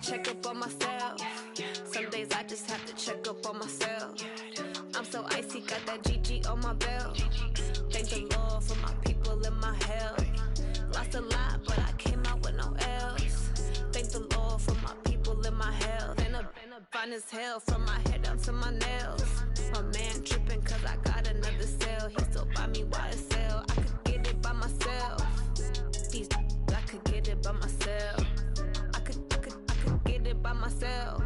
to check up on myself. Some days I just have to check up on myself. I'm so icy, got that GG on my belt. Thank the Lord for my people in my health. Lost a lot, but I came out with no else. Thank the Lord for my people in my health. And I'm fine as hell from my head down to my nails. My man tripping cause I got another cell. He still buy me YSL. I could get it by myself. These I could get it by myself. I could get it by myself.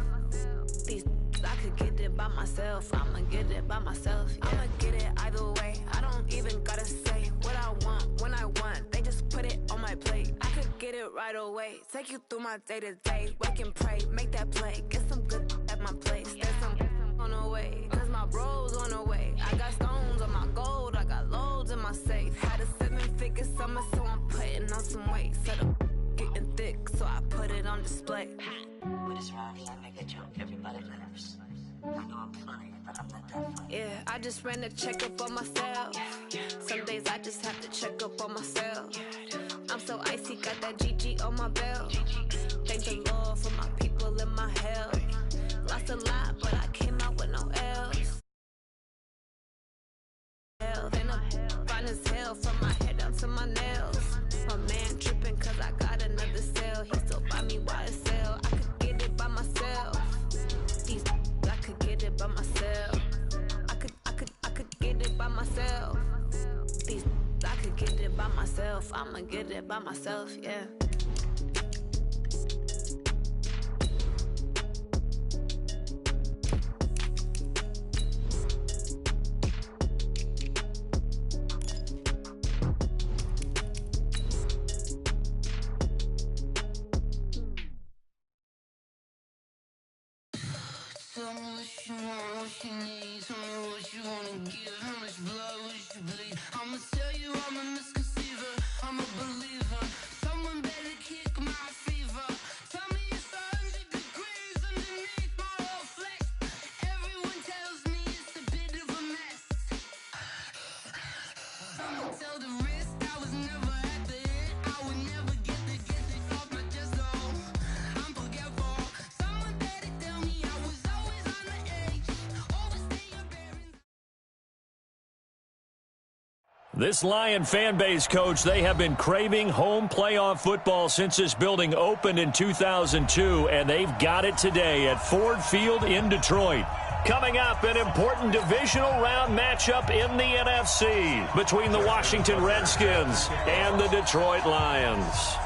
These I could get it by myself. I'ma get it by myself. Yeah. I'ma get it either way. I don't even gotta say what I want when I want. They just put it on my plate. I could get it right away. Take you through my day to day. Wake and pray, make that play. Get some good at my place. There's some on the way. Cause my bro's on the way. I got stones on my gold. I got loads in my safe. Had a 7-figure summer, so I'm putting on some weight. Set up getting thick, so I put it on display. With this rhyme, I make a joke, everybody laughs. I know I'm funny, but I'm not that funny. Yeah, I just ran to check up on myself. Some days I just have to check up on myself. I'm so icy, got that GG on my belt. Thank the Lord for my people in my health. Lost a lot, but I came out with no else. And I'm fine as hell from my head down to my nails. My man tripping cause I got another cell. He still buy me YSL. I could get it by myself. These I could get it by myself. I could get it by myself. These I could get it by myself. I'ma get it by myself, yeah. Tell me what you want, what you need. Tell me what you wanna give. How much blood would you bleed? I'ma tell you I'm a misconceiver. I'm a believer. Someone better kick my fever. Tell me it's 100 degrees underneath my whole flesh. Everyone tells me it's a bit of a mess. I'ma tell the risk I was never at the end. I would never get it off my chest. Oh, I'm forgetful. Someone better tell me I was always on the edge. Overstay your bearings. This Lion fan base, Coach, they have been craving home playoff football since this building opened in 2002, and they've got it today at Ford Field in Detroit. Coming up, an important divisional round matchup in the NFC between the Washington Redskins and the Detroit Lions.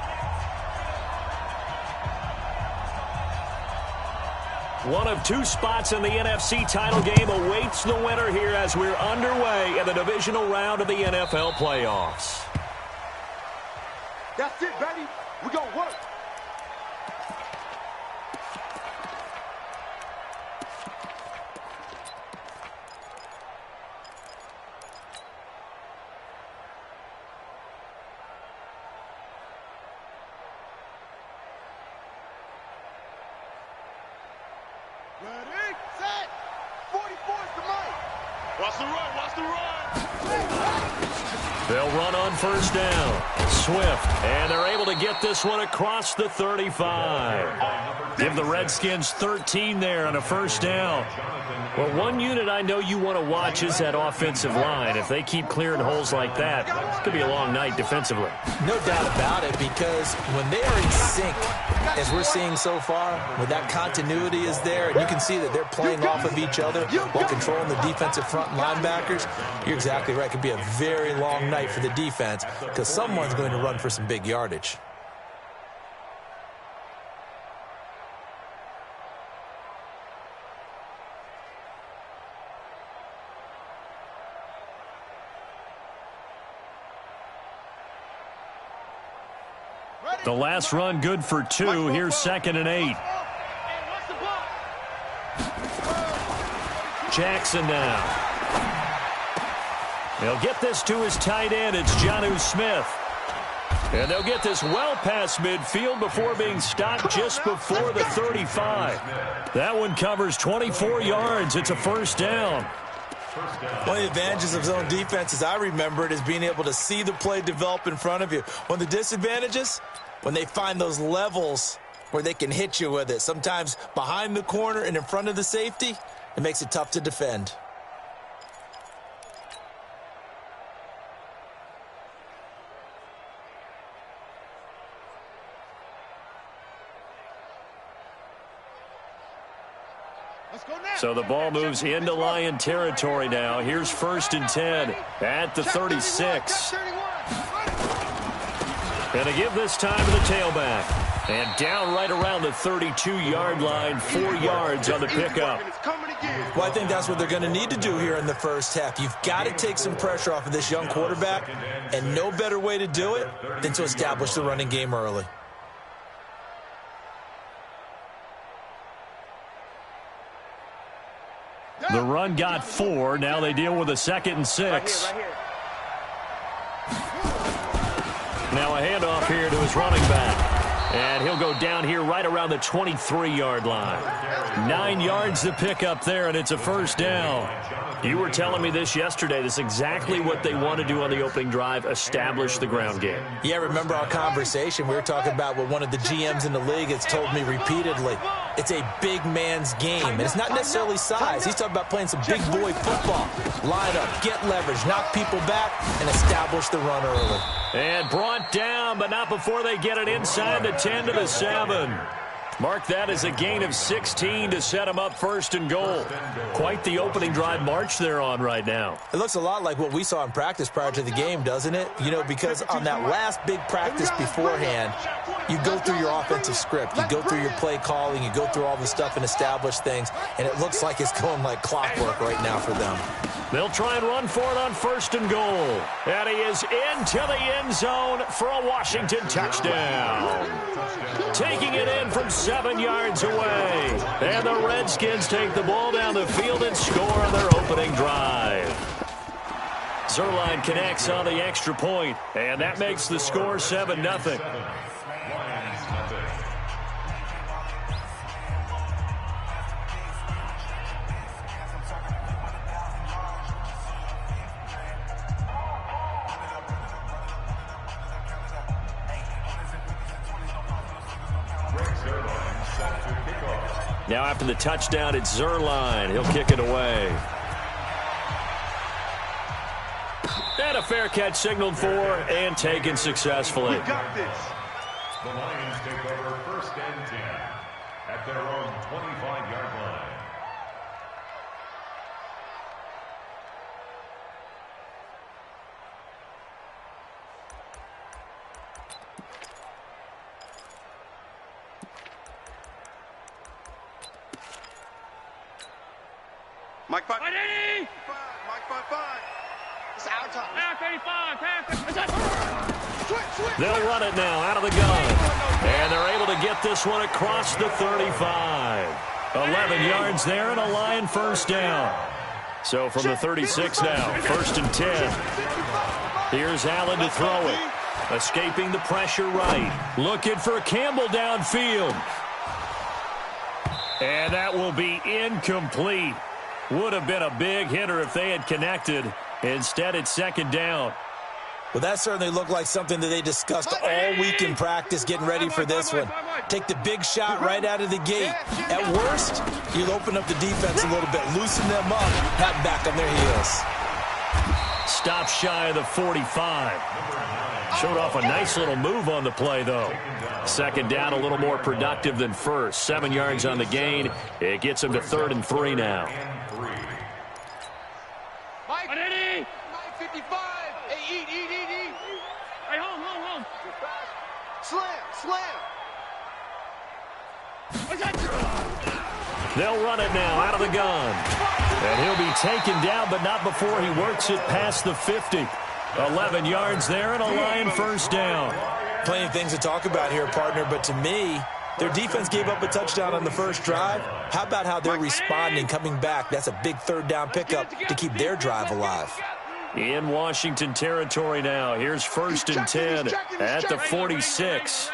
One of two spots in the NFC title game awaits the winner here as we're underway in the divisional round of the NFL playoffs. That's it, baby. We gonna work. Ready, set, 44 is the mic. Watch the run, watch the run. They'll run on first down. Swift, and they're able to get this one across the 35. Give the Redskins 13 there on a first down. Well, one unit I know you want to watch is that offensive line. If they keep clearing holes like that, it's going to be a long night defensively. No doubt about it, because when they are in sync, as we're seeing so far, when that continuity is there, and you can see that they're playing off of each other while controlling the defensive front linebackers, you're exactly right. It could be a very long night for the defense because someone's going to run for some big yardage. The last run good for 2. Here's 2nd and 8. Jackson now. They'll get this to his tight end. It's Jonnu Smith. And they'll get this well past midfield before being stopped just before the 35. That one covers 24 yards. It's a first down. One of the advantages of zone defense, as I remember it, is being able to see the play develop in front of you. One of the disadvantages, when they find those levels where they can hit you with it. Sometimes behind the corner and in front of the safety, it makes it tough to defend. So the ball moves into Lion territory now. Here's 1st and 10 at the 36. And a give this time to the tailback. And down right around the 32-yard line, 4 yards on the pickup. Well, I think that's what they're going to need to do here in the first half. You've got to take some pressure off of this young quarterback, and no better way to do it than to establish the running game early. The run got 4. Now they deal with a 2nd and 6. Now a handoff here to his running back. And he'll go down here right around the 23-yard line. 9 yards to pick up there, and it's a 1st down. You were telling me this yesterday. This is exactly what they want to do on the opening drive, establish the ground game. Yeah, remember our conversation? We were talking about what one of the GMs in the league has told me repeatedly. It's a big man's game, and it's not necessarily size. He's talking about playing some big boy football. Line up, get leverage, knock people back, and establish the run early. And brought down, but not before they get it inside the 10 to the 7. Mark that as a gain of 16 to set him up 1st and goal. Quite the opening drive march they're on right now. It looks a lot like what we saw in practice prior to the game, doesn't it? You know, because on that last big practice beforehand, you go through your offensive script. You go through your play calling. You go through all the stuff and establish things. And it looks like it's going like clockwork right now for them. They'll try and run for it on 1st and goal. And he is into the end zone for a Washington touchdown. Taking it in from 7 yards away. And the Redskins take the ball down the field and score on their opening drive. Zerline connects on the extra point, and that makes the score 7-0. Now after the touchdown, it's Zerline. He'll kick it away. And a fair catch signaled for and taken successfully. We got this. The Lions take over 1st and 10 at their own 25-yard line. Mike 5. Mike 5. It's our time. They'll run it now out of the gun. And they're able to get this one across the 35. 11 yards there and a Lion 1st down. So from the 36 now, 1st and 10. Here's Allen to throw it. Escaping the pressure right. Looking for Campbell downfield. And that will be incomplete. Would have been a big hitter if they had connected. Instead, it's 2nd down. Well, that certainly looked like something that they discussed all week in practice, getting ready for this one. Take the big shot right out of the gate. At worst, you'll open up the defense a little bit, loosen them up, have them back on their heels. Stop shy of the 45. Showed off a nice little move on the play, though. 2nd down, a little more productive than 1st. 7 yards on the gain. It gets him to 3rd and 3 now. Mike 55. Hey, eat. Hey, home. Slam. They'll run it now out of the gun. And he'll be taken down, but not before he works it past the 50. 11 yards there and a Lion 1st down. Plenty of things to talk about here, partner, but to me, their defense gave up a touchdown on the first drive. How about how they're responding, coming back? That's a big 3rd down pickup to keep their drive alive. In Washington territory now. Here's 1st and 10 at the 46.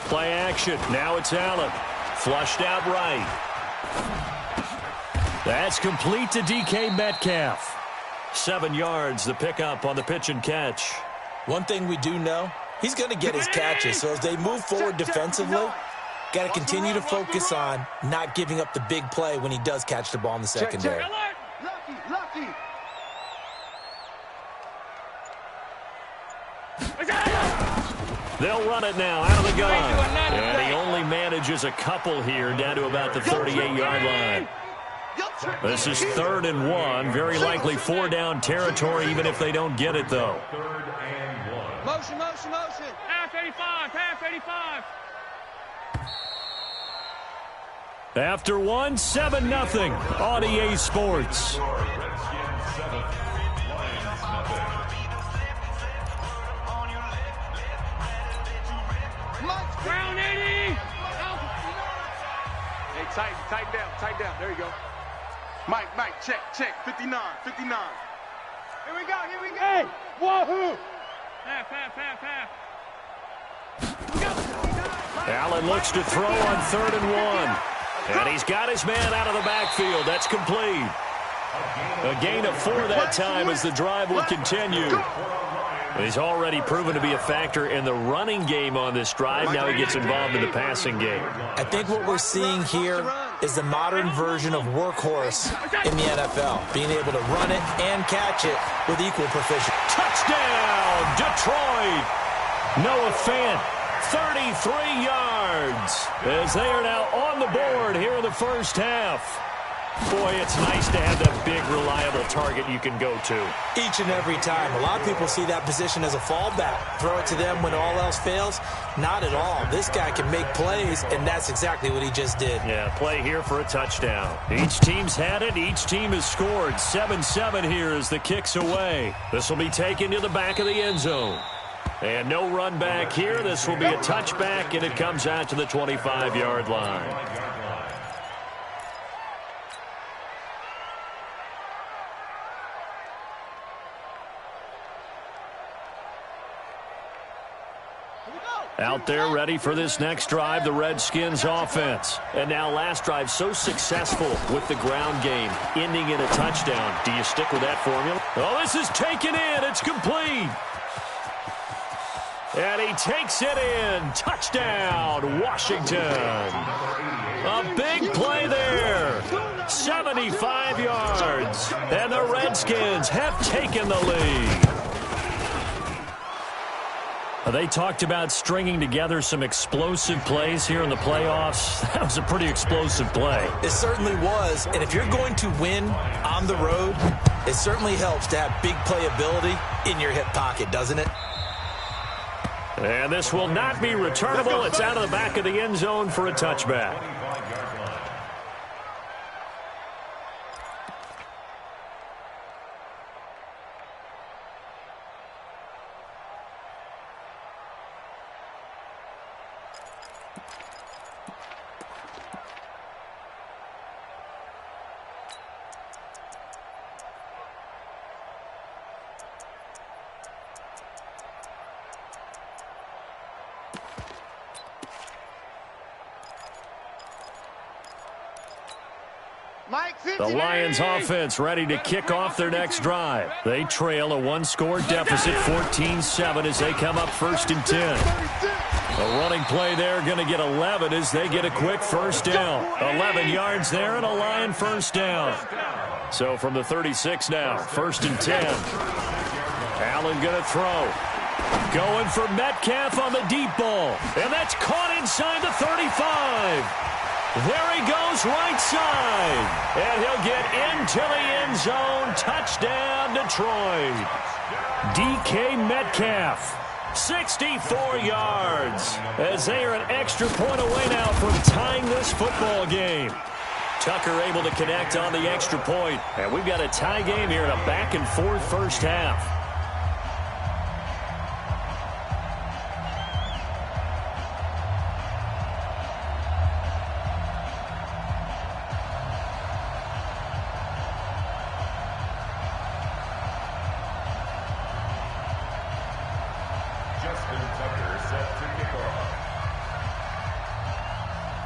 Play action. Now it's Allen. Flushed out right. That's complete to DK Metcalf. 7 yards, the pickup on the pitch and catch. One thing we do know, he's going to get his catches. So as they move forward defensively, got to continue to focus on not giving up the big play when he does catch the ball in the secondary. Lucky. They'll run it now out of the gun. And he only manages a couple here down to about the 38-yard line. This is 3rd and 1. Very likely 4-down territory, even if they don't get it, though. Motion. Half 85. After 1, 7-0 on EA Sports. Ground 80. Hey, tighten down. There you go. Mike, check. 59. Here we go. Hey, wahoo. Half. Allen looks to throw on 3rd and 1. And he's got his man out of the backfield. That's complete. A gain of 4 that time as the drive will continue. He's already proven to be a factor in the running game on this drive. Now he gets involved in the passing game. I think what we're seeing here is the modern version of workhorse in the NFL, being able to run it and catch it with equal proficiency. Touchdown, Detroit! Noah Fant, 33 yards, as they are now on the board here in the first half. Boy, it's nice to have that big, reliable target you can go to. Each and every time. A lot of people see that position as a fallback. Throw it to them when all else fails. Not at all. This guy can make plays, and that's exactly what he just did. Yeah, play here for a touchdown. Each team's had it. Each team has scored. 7-7 here as the kick's away. This will be taken to the back of the end zone. And no run back here. This will be a touchback, and it comes out to the 25-yard line. Out there ready for this next drive, the Redskins offense. And now last drive so successful with the ground game, ending in a touchdown. Do you stick with that formula? Oh, this is taken in. It's complete. And he takes it in. Touchdown, Washington. A big play there. 75 yards. And the Redskins have taken the lead. They talked about stringing together some explosive plays here in the playoffs. That was a pretty explosive play. It certainly was. And if you're going to win on the road, it certainly helps to have big playability in your hip pocket, doesn't it? And this will not be returnable. It's out of the back of the end zone for a touchback. The Lions offense ready to kick off their next drive. They trail a one-score deficit, 14-7, as they come up 1st and 10. A running play there, going to get 11 as they get a quick first down. 11 yards there and a Lion first down. So from the 36 now, 1st and 10. Allen going to throw. Going for Metcalf on the deep ball. And that's caught inside the 35. There he goes right side. And he'll get into the end zone. Touchdown, Detroit. DK Metcalf, 64 yards. As they are an extra point away now from tying this football game. Tucker able to connect on the extra point. And we've got a tie game here in a back-and-forth first half.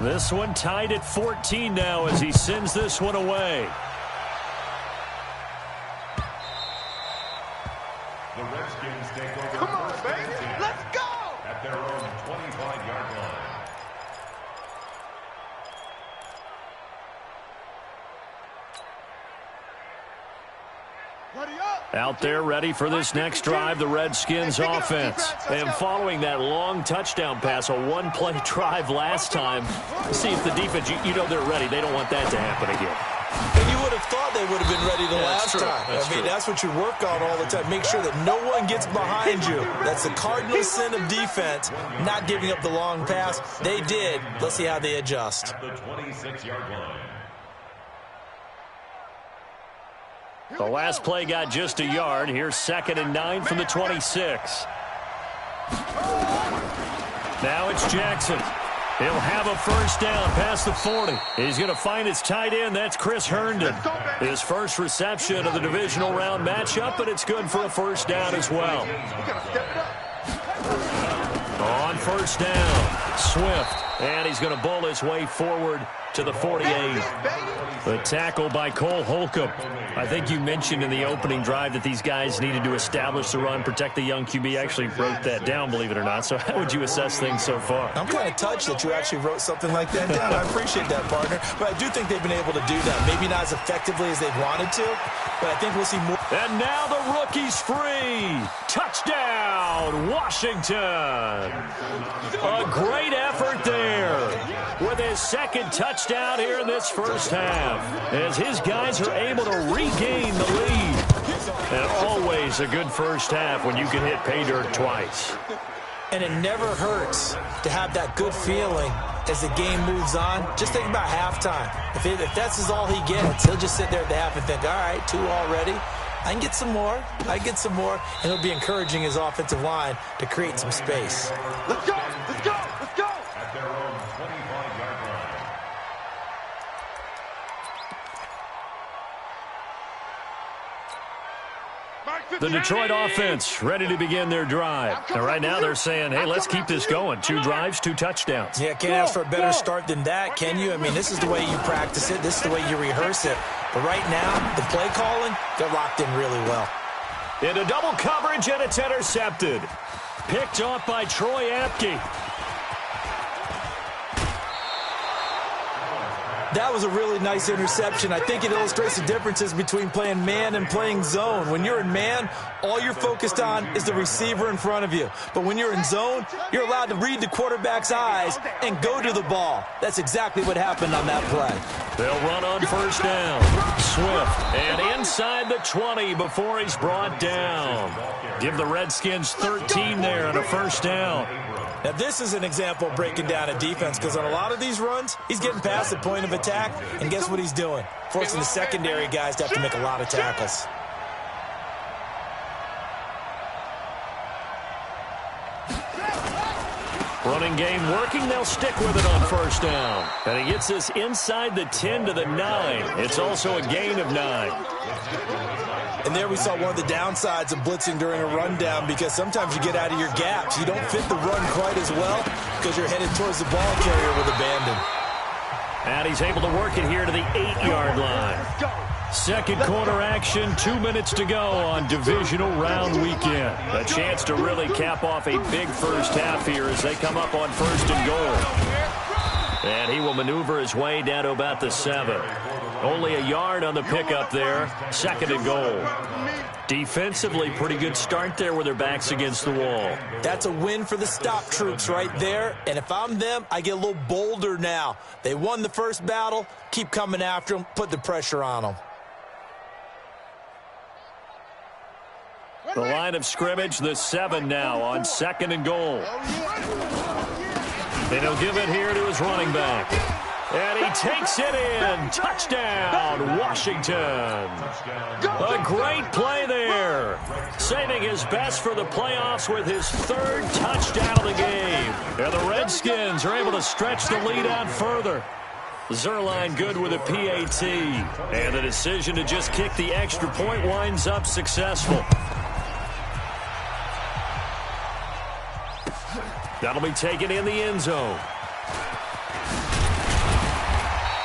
This one tied at 14 now as he sends this one away. The Redskins take over. Come on, baby. Let's go. Out there ready for this next drive, the Redskins offense. And following that long touchdown pass, a one-play drive last time, see if the defense, you know they're ready. They don't want that to happen again. And you would have thought they would have been ready the last time. That's what you work on all the time. Make sure that no one gets behind you. That's the cardinal sin of defense, not giving up the long pass. They did. Let's see how they adjust. At the 26-yard line. The last play got just a yard. Here's 2nd and 9 from the 26. Now it's Jackson. He'll have a first down past the 40. He's going to find his tight end. That's Chris Herndon. His first reception of the divisional round matchup, but it's good for a first down as well. On first down, Swift. And he's going to bowl his way forward to the 48. The tackle by Cole Holcomb. I think you mentioned in the opening drive that these guys needed to establish the run, protect the young QB. I actually wrote that down, believe it or not. So how would you assess things so far? I'm kind of touched that you actually wrote something like that down. I appreciate that, partner. But I do think they've been able to do that. Maybe not as effectively as they've wanted to, but I think we'll see more. And now the rookie's free. Touchdown, Washington. A great effort there with his second touchdown here in this first half, as his guys are able to regain the lead. And always a good first half when you can hit pay dirt twice. And it never hurts to have that good feeling as the game moves on. Just think about halftime. If that's all he gets, he'll just sit there at the half and think, all right, 2 already. I can get some more. And it'll be encouraging his offensive line to create some space. Let's go. At their own 25-yard line. The Detroit offense ready to begin their drive. And right now they're saying, hey, let's keep this going. 2 drives, 2 touchdowns. Yeah, can't ask for a better start than that, can you? I mean, this is the way you practice it. This is the way you rehearse it. But right now, the play calling, they're locked in really well. Into double coverage, and it's intercepted. Picked off by Troy Apke. That was a really nice interception. I think it illustrates the differences between playing man and playing zone. When you're in man, all you're focused on is the receiver in front of you. But when you're in zone, you're allowed to read the quarterback's eyes and go to the ball. That's exactly what happened on that play. They'll run on first down. Swift, and inside the 20 before he's brought down. Give the Redskins 13 there on a first down. Now, this is an example of breaking down a defense, because on a lot of these runs, he's getting past the point of attack, and guess what he's doing? Forcing the secondary guys to have to make a lot of tackles. Running game working. They'll stick with it on first down. And he gets this inside the 10 to the 9. It's also a gain of 9. And there we saw one of the downsides of blitzing during a rundown, because sometimes you get out of your gaps. You don't fit the run quite as well because you're headed towards the ball carrier with abandon. And he's able to work it here to the 8-yard line. Second quarter action, 2 minutes to go on divisional round weekend. A chance to really cap off a big first half here as they come up on first and goal. And he will maneuver his way down to about the 7. Only a yard on the pickup there. 2nd and goal. Defensively, pretty good start there with their backs against the wall. That's a win for the stop troops right there. And if I'm them, I get a little bolder now. They won the first battle. Keep coming after them. Put the pressure on them. The line of scrimmage, the 7 now on 2nd and goal. And he'll give it here to his running back. And he takes it in. Touchdown, Washington. A great play there. Saving his best for the playoffs with his 3rd touchdown of the game. And the Redskins are able to stretch the lead out further. Zerline good with a PAT. And the decision to just kick the extra point winds up successful. That'll be taken in the end zone.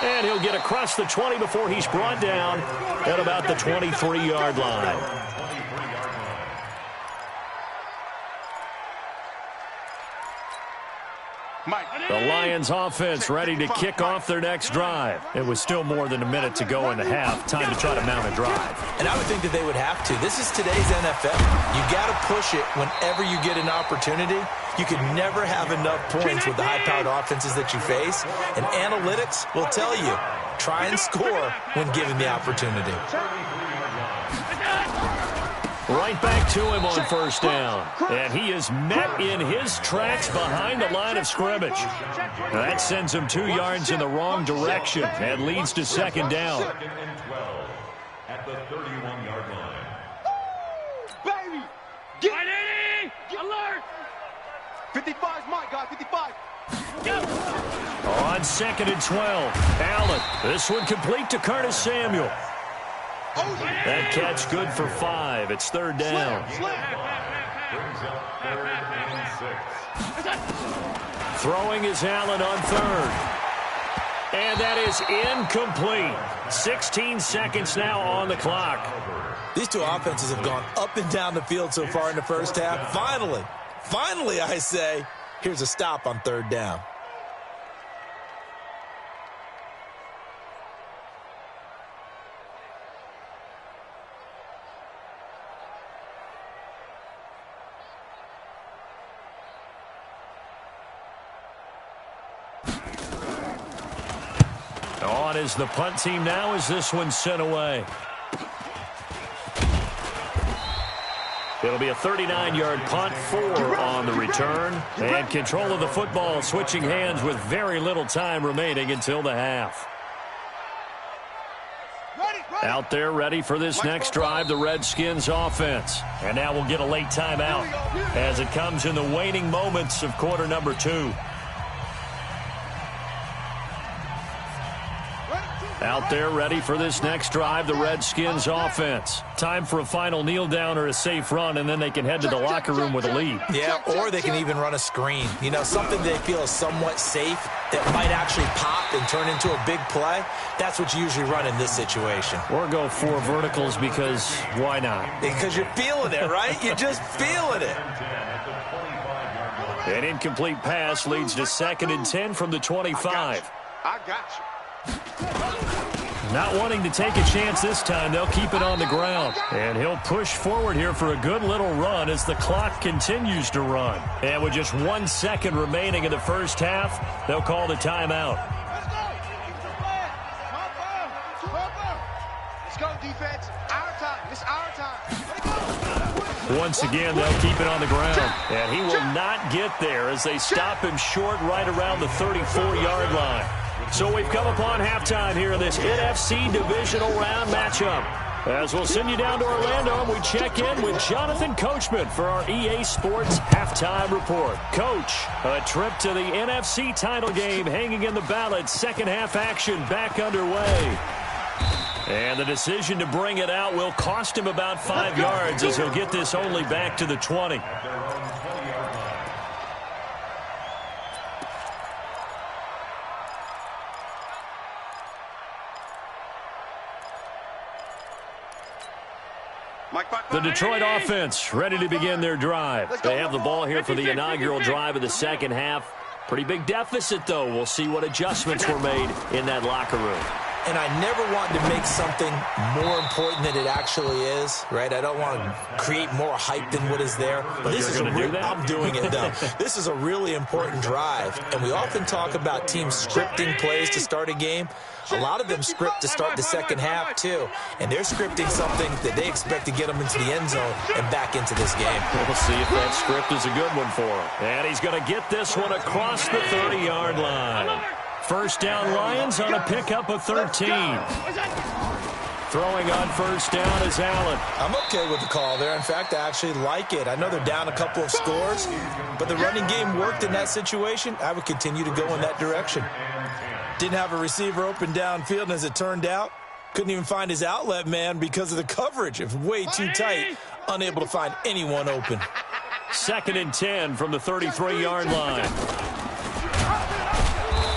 And he'll get across the 20 before he's brought down at about the 23-yard line. The Lions offense ready to kick off their next drive. It was still more than a minute to go in the half. Time to try to mount a drive. And I would think that they would have to. This is today's NFL. You got to push it whenever you get an opportunity. You can never have enough points with the high-powered offenses that you face. And analytics will tell you, try and score when given the opportunity. Right back to him on first down. And he is met in his tracks behind the line of scrimmage. That sends him 2 yards in the wrong direction and leads to second down. Second and 12 at the 31-yard line. Baby! Get ready! Alert! 55 is my guy, 55. On second and 12, Allen. This one complete to Curtis Samuel. That catch good for 5. It's third down. Brings up 3rd and 6. Throwing is Allen on third. And that is incomplete. 16 seconds now on the clock. These two offenses have gone up and down the field so far in the first half. Finally, I say, here's a stop on third down. On is the punt team now as this one's sent away. It'll be a 39-yard punt, 4 on the return. And control of the football switching hands with very little time remaining until the half. Out there ready for this next drive, the Redskins offense. And now we'll get a late timeout as it comes in the waning moments of quarter number 2. Out there ready for this next drive, the Redskins offense. Time for a final kneel down or a safe run, and then they can head to the locker room with a lead. Yeah, or they can even run a screen. You know, something they feel is somewhat safe that might actually pop and turn into a big play. That's what you usually run in this situation. Or go 4 verticals because why not? Because you're feeling it, right? You're just feeling it. An incomplete pass leads to 2nd and 10 from the 25. I got you. Not wanting to take a chance this time, they'll keep it on the ground. And he'll push forward here for a good little run as the clock continues to run. And with just 1 second remaining in the first half, they'll call the timeout. Let's go, defense. Our time. It's our time. Once again, they'll keep it on the ground. And he will not get there as they stop him short right around the 34-yard line. So we've come upon halftime here in this NFC divisional round matchup. As we'll send you down to Orlando, and we check in with Jonathan Coachman for our EA Sports Halftime Report. Coach, a trip to the NFC title game hanging in the balance. Second half action back underway. And the decision to bring it out will cost him about 5 yards as he'll get this only back to the 20. The Detroit offense ready to begin their drive. They have the ball here for the inaugural drive of the second half. Pretty big deficit, though. We'll see what adjustments were made in that locker room. And I never want to make something more important than it actually is, right? I don't want to create more hype than what is there. But this is I'm doing it, though. This is a really important drive. And we often talk about teams scripting plays to start a game. A lot of them script to start the second half, too. And they're scripting something that they expect to get them into the end zone and back into this game. We'll see if that script is a good one for him. And he's going to get this one across the 30-yard line. First down, Lions on a pickup of 13. Throwing on first down is Allen. I'm okay with the call there. In fact, I actually like it. I know they're down a couple of scores, but the running game worked in that situation. I would continue to go in that direction. Didn't have a receiver open downfield, and as it turned out, couldn't even find his outlet man because of the coverage. It was way too tight, unable to find anyone open. 2nd and 10 from the 33-yard line.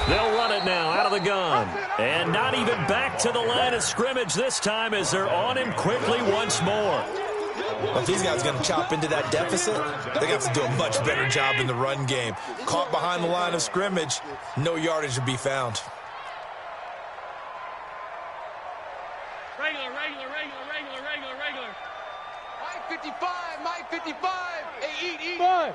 They'll run it now out of the gun. And not even back to the line of scrimmage this time as they're on him quickly once more. Well, if these guys are going to chop into that deficit, they got to do a much better job in the run game. Caught behind the line of scrimmage, no yardage to be found. Regular. Mike 55, Mike 55. Hey, eat. Spies.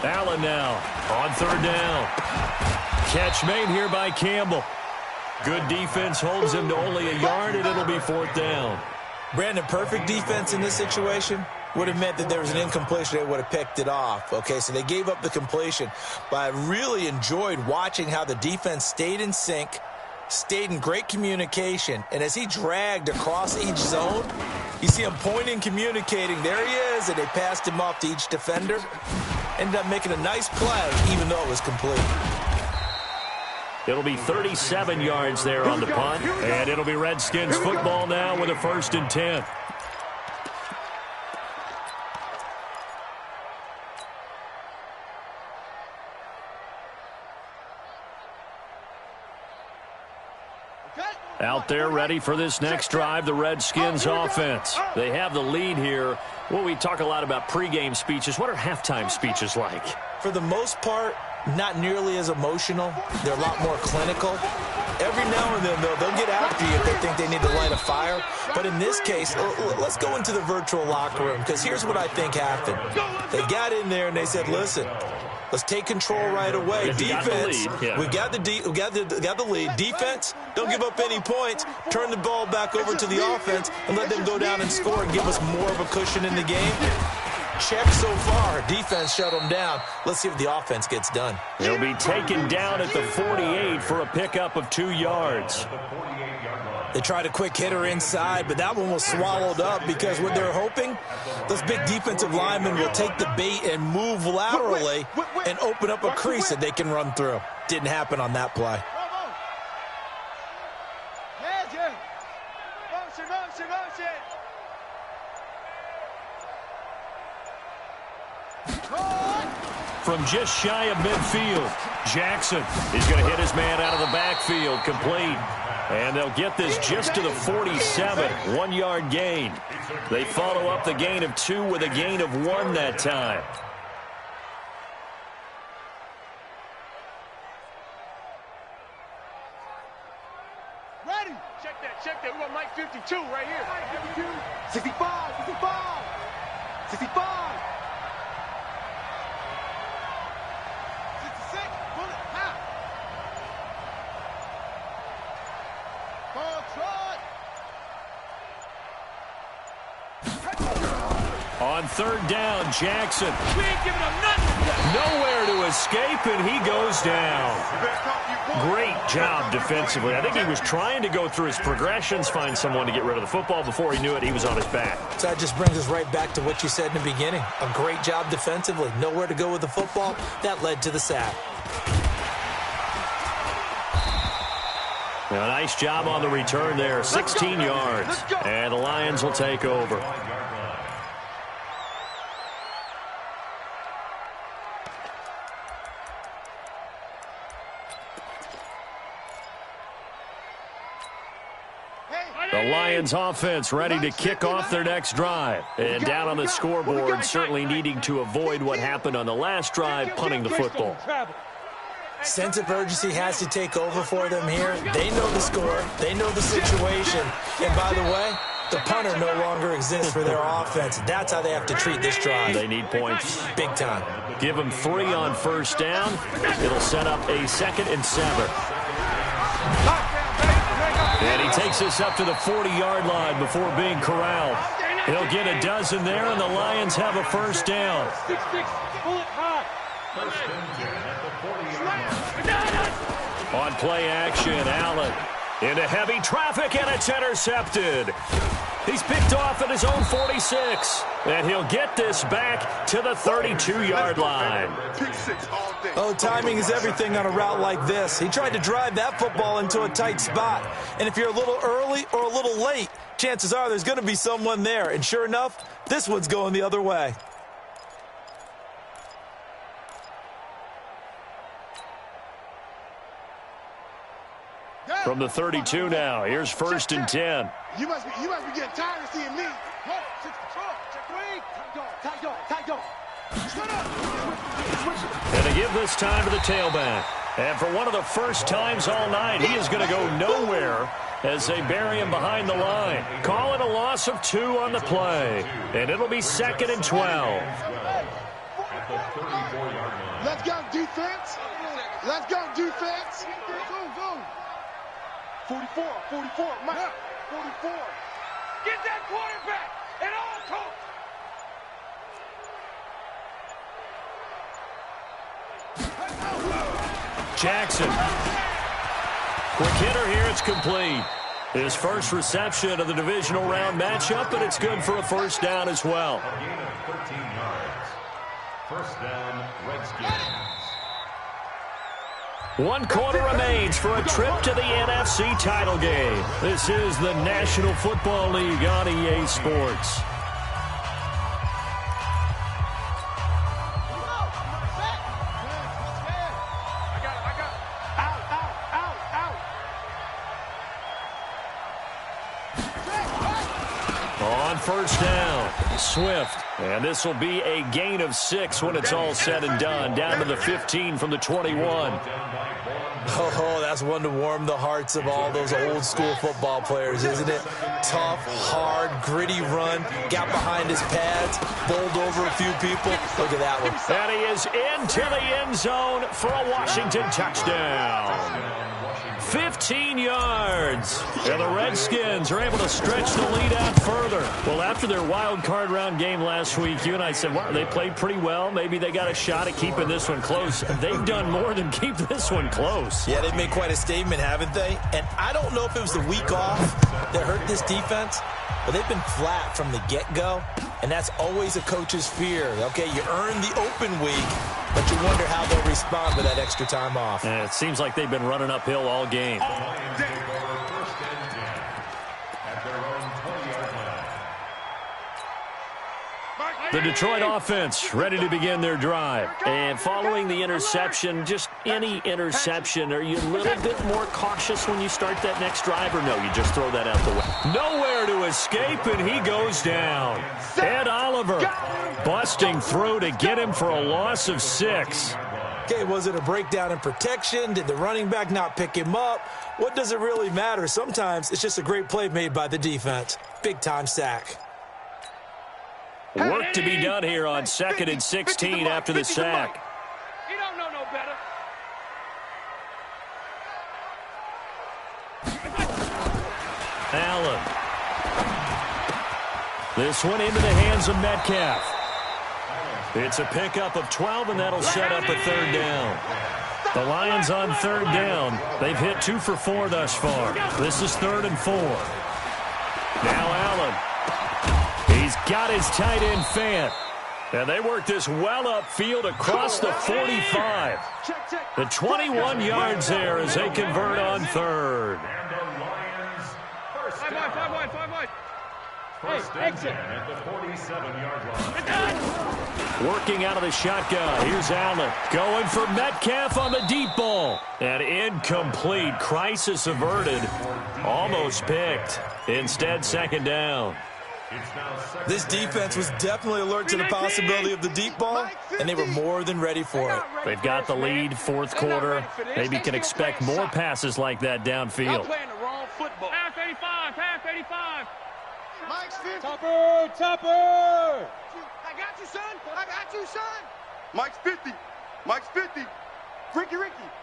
Allen now on third down. Catch made here by Campbell. Good defense holds him to only a yard, and it'll be fourth down. Brandon, perfect defense in this situation would have meant that there was an incompletion. They would have picked it off. Okay, so they gave up the completion. But I really enjoyed watching how the defense stayed in sync, stayed in great communication, and as he dragged across each zone, you see him pointing, communicating. There he is, and they passed him off to each defender. Ended up making a nice play, even though it was complete. It'll be 37 yards there on the punt, and it'll be Redskins football now with a 1st and 10. Out there ready for this next drive, the Redskins offense. They have the lead here. Well, we talk a lot about pregame speeches. What are halftime speeches like? For the most part, not nearly as emotional. They're a lot more clinical. Every now and then, though, they'll get after you if they think they need to light a fire. But in this case, let's go into the virtual locker room, because here's what I think happened. They got in there and they said, listen, let's take control right away. Defense, we got the lead. Defense, don't give up any points. Turn the ball back over to the offense and let them go down and score and give us more of a cushion in the game. Check so far. Defense shut them down. Let's see if the offense gets done. He'll be taken down at the 48 for a pickup of 2 yards. They tried a quick hitter inside, but that one was swallowed up because what they're hoping, those big defensive linemen will take the bait and move laterally and open up a crease that they can run through. Didn't happen on that play. From just shy of midfield, Jackson is going to hit his man out of the backfield, complete. And they'll get this just to the 47, 1-yard gain. They follow up the gain of 2 with a gain of 1 that time. Ready. Check that. We got Mike 52 right here. 65. 65. 66. Bullet. Half. Ball trot. On third down, Jackson. We ain't giving him nothing. Nowhere to escape, and he goes down. Great job defensively. I think he was trying to go through his progressions, find someone to get rid of the football. Before he knew it, he was on his back. So that just brings us right back to what you said in the beginning. A great job defensively. Nowhere to go with the football. That led to the sack. A nice job on the return there. 16 yards. And the Lions will take over. The Lions offense ready to kick off their next drive. And down on the scoreboard, certainly needing to avoid what happened on the last drive, punting the football. Sense of urgency has to take over for them here. They know the score. They know the situation. And by the way, the punter no longer exists for their offense. That's how they have to treat this drive. They need points. Big time. Give them 3 on first down. It'll set up a 2nd and 7. And he takes us up to the 40-yard line before being corralled. He'll get a dozen there, and the Lions have a first down. On play action, Allen into heavy traffic, and it's intercepted. He's picked off at his own 46, and he'll get this back to the 32-yard line. Oh, timing is everything on a route like this. He tried to drive that football into a tight spot. And if you're a little early or a little late, chances are there's going to be someone there. And sure enough, this one's going the other way. From the 32 now, here's 1st and 10. You must be getting tired of seeing me. And to give this time to the tailback. And for one of the first times all night, he is going to go nowhere as they bury him behind the line. Call it a loss of 2 on the play. And it'll be 2nd and 12. Let's go, defense. Let's go, defense. Go. 44, Mike. 44. Get that quarterback at all costs. Jackson. Quick hitter here. It's complete. His first reception of the divisional round matchup, and it's good for a 1st down as well. A gain of 13 yards. 1st down, Redskins. 1 quarter remains for a trip to the NFC title game. This is the National Football League on EA Sports. On 1st down, Swift. And this will be a gain of 6 when it's all said and done. Down to the 15 from the 21. Oh, that's one to warm the hearts of all those old school football players, isn't it? Tough, hard, gritty run, got behind his pads, bowled over a few people. Look at that one. And he is into the end zone for a Washington touchdown. 15 yards. And the Redskins are able to stretch the lead out further. Well, after their wild card round game last week, you and I said, well, they played pretty well. Maybe they got a shot at keeping this one close. They've done more than keep this one close. Yeah, they've made quite a statement, haven't they? And I don't know if it was the week off that hurt this defense, but they've been flat from the get-go, and that's always a coach's fear. Okay, you earn the open week, but you wonder how they'll respond with that extra time off. And it seems like they've been running uphill all game. The Lions take over 1st and 10 at their own 20-yard line. The Detroit offense ready to begin their drive. And following the interception, just any interception, are you a little bit more cautious when you start that next drive, or no, you just throw that out the way? Nowhere to escape, and he goes down. Ed Oliver busting through to get him for a loss of 6. Okay, was it a breakdown in protection? Did the running back not pick him up? What does it really matter? Sometimes it's just a great play made by the defense. Big-time sack. Work to be done here on 2nd and 16 after the sack. You don't know no better. Allen. This one into the hands of Metcalf. It's a pickup of 12, and that'll set up a 3rd down. The Lions on 3rd down. They've hit 2 for 4 thus far. This is 3rd and 4. Now Allen. He's got his tight end Fant. And they work this well upfield across the 45. The 21 yards there as they convert on 3rd. And the Lions, 1st down. 5 wide. First and 10 at the 47-yard line. Working out of the shotgun. Here's Allen going for Metcalf on the deep ball. And incomplete. Crisis averted. Almost picked. Instead, 2nd down. This defense was definitely alert to the possibility of the deep ball, and they were more than ready for it. They've got the lead, 4th quarter. Maybe can expect more passes like that downfield. Playing the wrong football. Pass 85. Mike's 50. Topper. I got you, son. Mike's 50.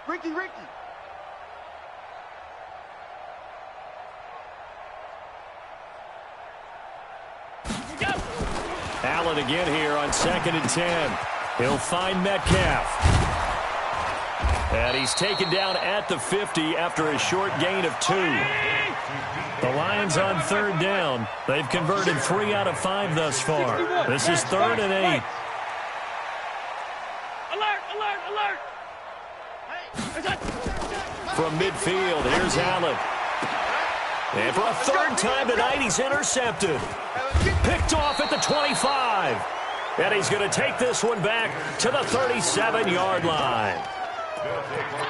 Ricky. Allen again here on 2nd and 10. He'll find Metcalf. And he's taken down at the 50 after a short gain of 2. The Lions on 3rd down. They've converted 3 out of 5 thus far. This is 3rd and 8. Alert. From midfield, here's Allen. And for a 3rd time tonight, he's intercepted. Picked off at the 25. And he's going to take this one back to the 37-yard line.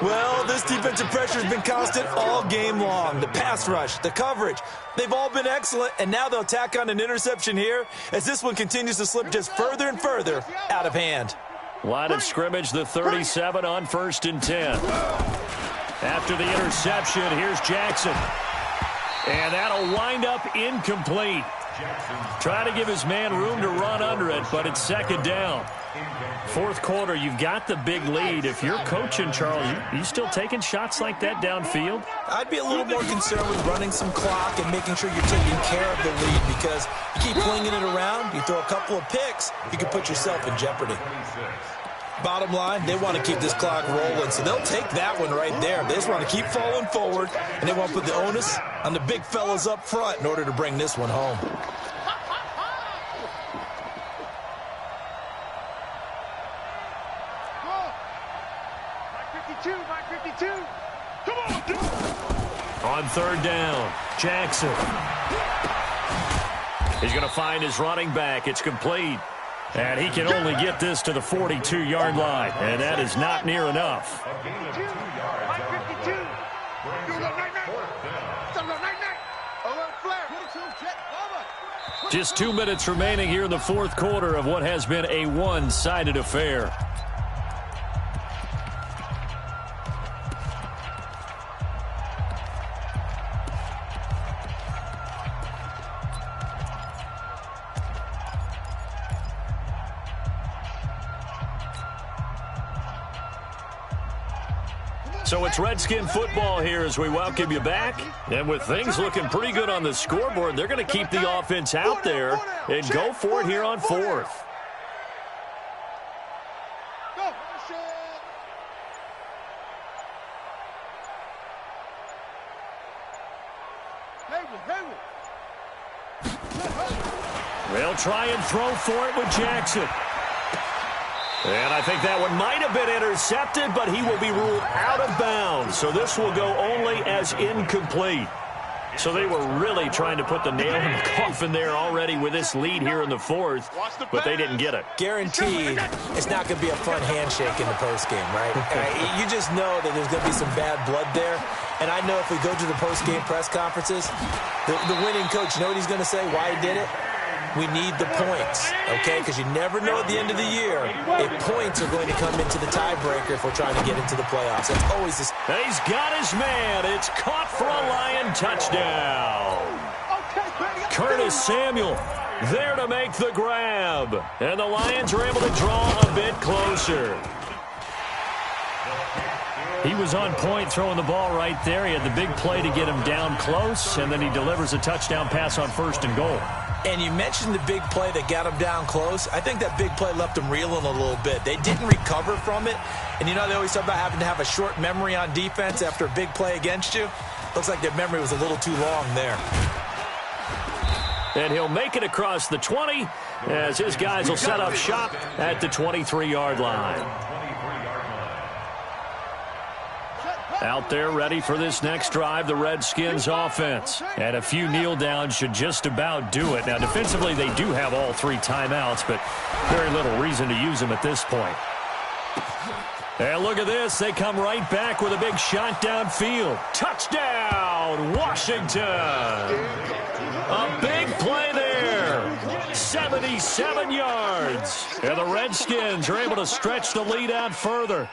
Well, this defensive pressure has been constant all game long. The pass rush, the coverage, they've all been excellent, and now they'll tack on an interception here as this one continues to slip just further and further out of hand. Line of scrimmage, the 37 on 1st and 10. After the interception, here's Jackson. And that'll wind up incomplete. Try to give his man room to run under it, but it's 2nd down. 4th quarter, you've got the big lead. If you're coaching, Charles, you still taking shots like that downfield? I'd be a little more concerned with running some clock and making sure you're taking care of the lead, because you keep flinging it around, you throw a couple of picks, you can put yourself in jeopardy. Bottom line, they want to keep this clock rolling, so they'll take that one right there. They just want to keep falling forward, and they want to put the onus on the big fellas up front in order to bring this one home. On 3rd down, Jackson. He's going to find his running back. It's complete. And he can only get this to the 42-yard line, and that is not near enough. Just 2 minutes remaining here in the 4th quarter of what has been a one-sided affair. So it's Redskin football here as we welcome you back. And with things looking pretty good on the scoreboard, they're going to keep the offense out there and go for it here on 4th. They'll try and throw for it with Jackson. And I think that one might have been intercepted, but he will be ruled out of bounds. So this will go only as incomplete. So they were really trying to put the nail in the coffin there already with this lead here in the 4th, but they didn't get it. Guaranteed it's not going to be a fun handshake in the postgame, right? You just know that there's going to be some bad blood there. And I know if we go to the postgame press conferences, the winning coach, you know what he's going to say, why he did it? We need the points, okay? Because you never know at the end of the year if points are going to come into the tiebreaker if we're trying to get into the playoffs. That's always this. He's got his man. It's caught for a Lion touchdown. Curtis Samuel there to make the grab. And the Lions are able to draw a bit closer. He was on point throwing the ball right there. He had the big play to get him down close, and then he delivers a touchdown pass on 1st and goal. And you mentioned the big play that got him down close. I think that big play left him reeling a little bit. They didn't recover from it. And you know they always talk about having to have a short memory on defense after a big play against you. Looks like their memory was a little too long there. And he'll make it across the 20 as his guys will set up shop at the 23-yard line. Out there ready for this next drive, the Redskins offense. And a few kneel downs should just about do it. Now, defensively, they do have all 3 timeouts, but very little reason to use them at this point. And look at this. They come right back with a big shot downfield. Touchdown, Washington. A big play there. 77 yards. And the Redskins are able to stretch the lead out further.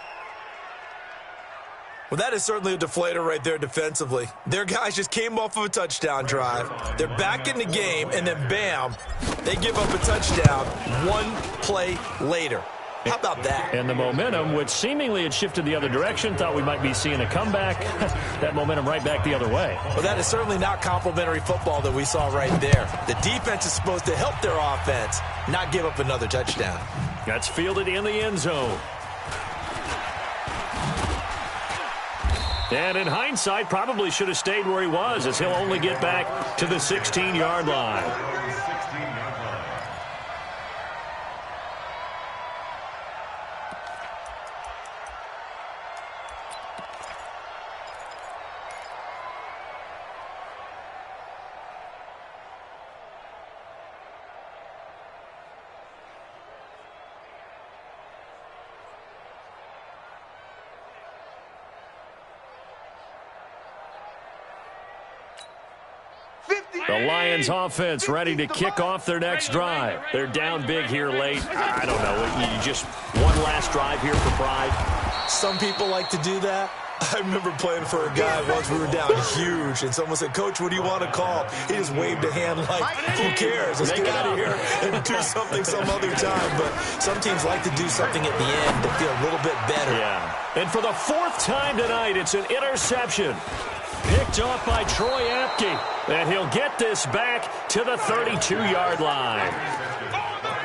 Well, that is certainly a deflator right there defensively. Their guys just came off of a touchdown drive. They're back in the game, and then bam, they give up a touchdown 1 play later. How about that? And the momentum, which seemingly had shifted the other direction, thought we might be seeing a comeback. That momentum right back the other way. Well, that is certainly not complimentary football that we saw right there. The defense is supposed to help their offense, not give up another touchdown. That's fielded in the end zone. And in hindsight, probably should have stayed where he was, as he'll only get back to the 16-yard line. The Lions offense ready to kick off their next drive. They're down big here late. I don't know. You just one last drive here for pride. Some people like to do that. I remember playing for a guy once. We were down huge, and someone said, "Coach, what do you want to call?" He just waved a hand like, "Who cares? Let's get out of here and do something some other time." But some teams like to do something at the end to feel a little bit better. Yeah. And for the fourth time tonight, it's an interception. Picked off by Troy Apke. And he'll get this back to the 32-yard line.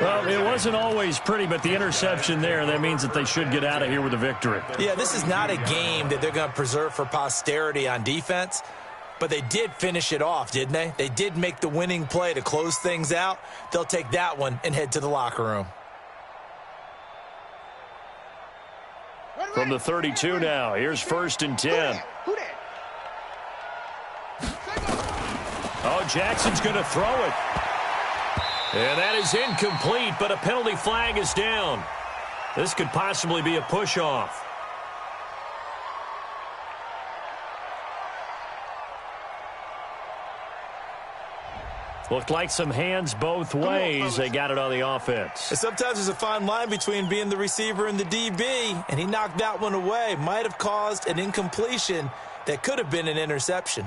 Well, it wasn't always pretty, but the interception there, that means that they should get out of here with a victory. Yeah, this is not a game that they're going to preserve for posterity on defense, but they did finish it off, didn't they? They did make the winning play to close things out. They'll take that one and head to the locker room. From the 32 now, here's 1st and 10. Oh, Jackson's going to throw it. And that is incomplete, but a penalty flag is down. This could possibly be a push-off. Looked like some hands both ways. They got it on the offense. And sometimes there's a fine line between being the receiver and the DB, and he knocked that one away. Might have caused an incompletion that could have been an interception.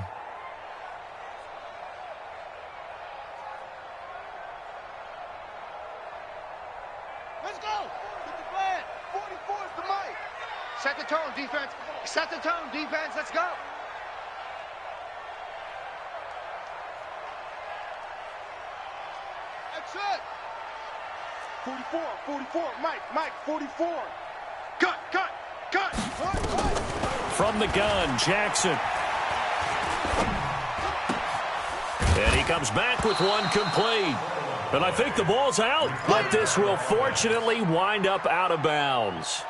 Set the tone, defense. Set the tone, defense. Let's go. That's it. 44. Mike, 44. Cut. From the gun, Jackson. And he comes back with one complete. And I think the ball's out, but this will fortunately wind up out of bounds.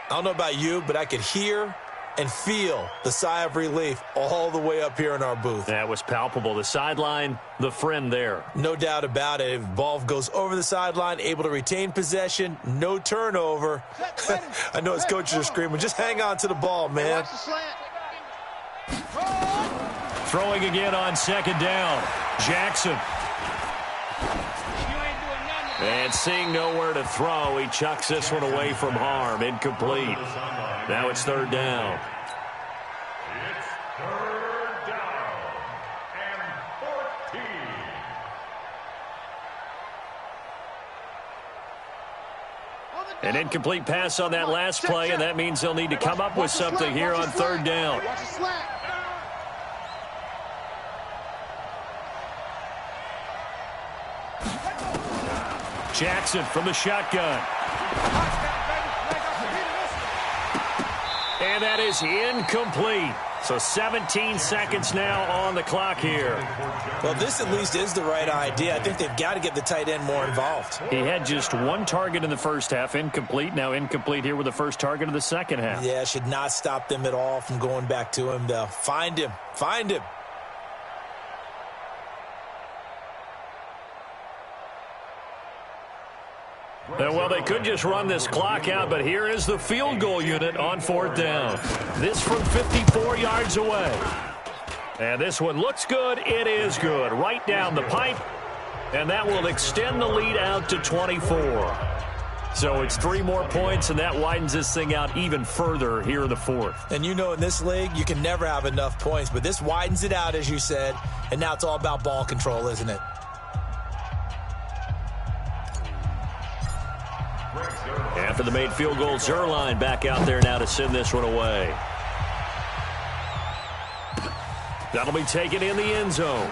I don't know about you, but I could hear and feel the sigh of relief all the way up here in our booth. That was palpable. The sideline, the friend there. No doubt about it. If the ball goes over the sideline, able to retain possession, no turnover. I know his coaches are screaming, just hang on to the ball, man. Throwing again on 2nd down. Jackson. And seeing nowhere to throw, he chucks this one away from harm. Incomplete. Now it's 3rd down. It's 3rd down and 14. An incomplete pass on that last play, and that means they'll need to come up with something here on 3rd down. Jackson from the shotgun. And that is incomplete. So 17 seconds now on the clock here. Well, this at least is the right idea. I think they've got to get the tight end more involved. He had just one target in the first half, incomplete. Now incomplete here with the first target of the second half. Yeah, should not stop them at all from going back to him, though. Find him. Well, they could just run this clock out, but here is the field goal unit on 4th down. This from 54 yards away. And this one looks good. It is good. Right down the pipe. And that will extend the lead out to 24. So it's 3 more points, and that widens this thing out even further here in the 4th. And you know in this league, you can never have enough points, but this widens it out, as you said, and now it's all about ball control, isn't it? After the made field goal, Zerline back out there now to send this one away. That'll be taken in the end zone.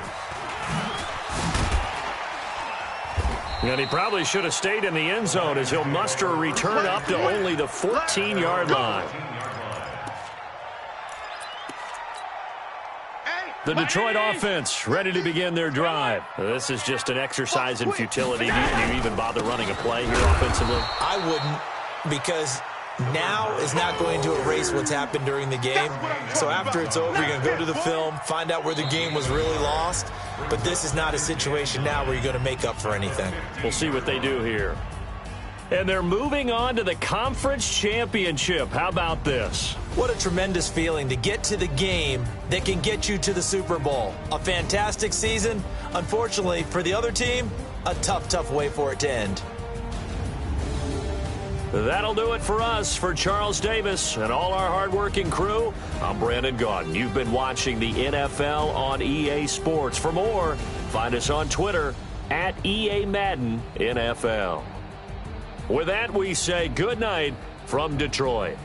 And he probably should have stayed in the end zone as he'll muster a return up to only the 14-yard line. The Detroit offense ready to begin their drive. This is just an exercise in futility. Do you even bother running a play here offensively? I wouldn't, because now is not going to erase what's happened during the game. So after it's over, you're going to go to the film, find out where the game was really lost. But this is not a situation now where you're going to make up for anything. We'll see what they do here. And they're moving on to the conference championship. How about this? What a tremendous feeling to get to the game that can get you to the Super Bowl. A fantastic season. Unfortunately, for the other team, a tough way for it to end. That'll do it for us. For Charles Davis and all our hardworking crew, I'm Brandon Gaudin. You've been watching the NFL on EA Sports. For more, find us on Twitter at EA Madden NFL. With that, we say good night from Detroit.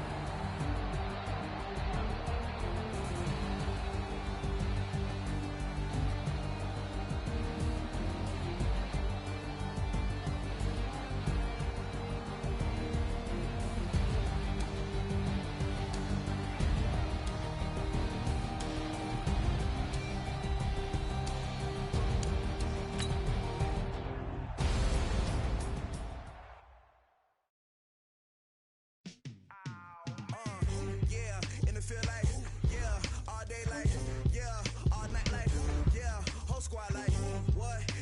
All day like, yeah, all night like, yeah, whole squad like, what?